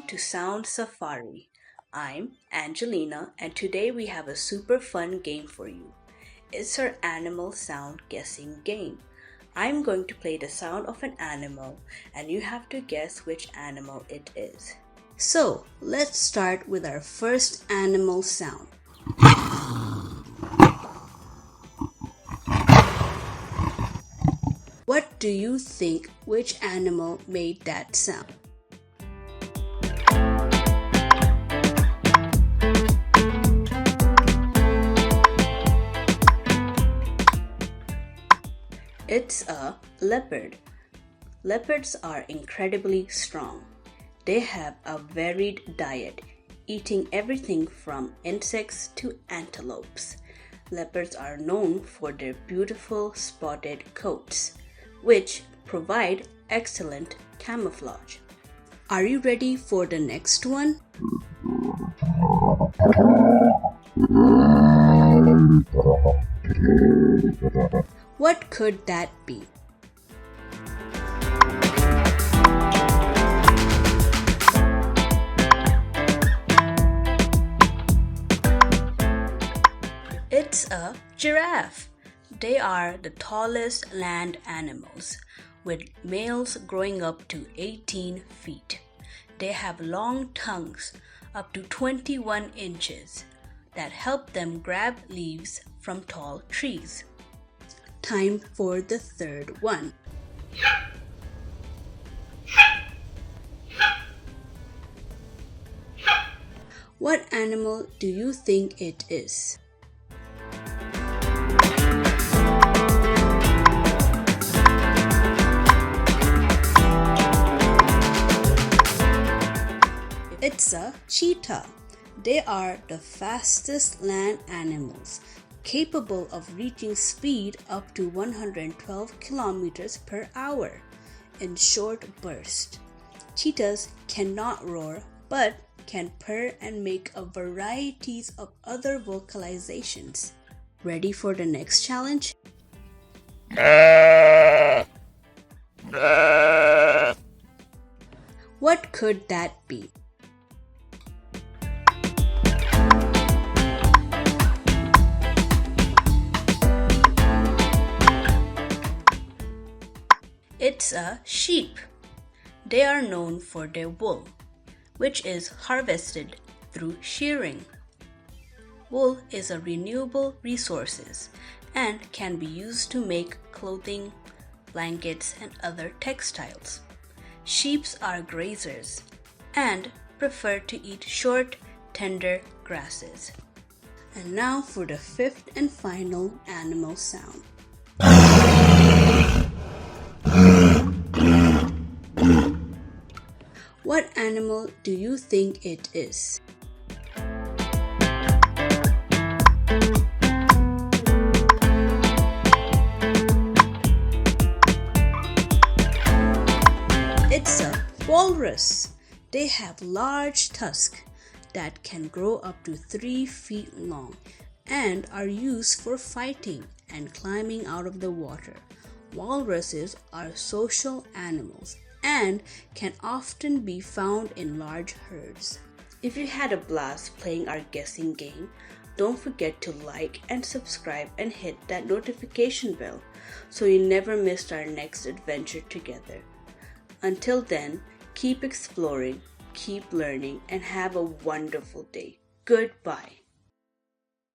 to SoundSafari. I'm Angelina, and today we have a super fun game for you. It's our animal sound guessing game. I'm going to play the sound of an animal, and you have to guess which animal it is. So, let's start with our first animal sound. What do you think which animal made that sound? It's a leopard. Leopards are incredibly strong. They have a varied diet, eating everything from insects to antelopes. Leopards are known for their beautiful spotted coats, which provide excellent camouflage. Are you ready for the next one? What could that be? It's a giraffe. They are the tallest land animals, with males growing up to 18 feet. They have long tongues, up to 21 inches, that help them grab leaves from tall trees. Time for the third one. What animal do you think it is? It's a cheetah. They are the fastest land animals, capable of reaching speed up to 112 kilometers per hour in short bursts. Cheetahs cannot roar, but can purr and make a variety of other vocalizations. Ready for the next challenge? What could that be? It's a sheep. They are known for their wool, which is harvested through shearing. Wool is a renewable resource and can be used to make clothing, blankets, and other textiles. Sheep are grazers and prefer to eat short, tender grasses. And now for the fifth and final animal sound. What animal do you think it is? It's a walrus. They have large tusks that can grow up to 3 feet long and are used for fighting and climbing out of the water. Walruses are social animals and can often be found in large herds. If you had a blast playing our guessing game, don't forget to like and subscribe and hit that notification bell so you never miss our next adventure together. Until then, keep exploring, keep learning, and have a wonderful day. Goodbye.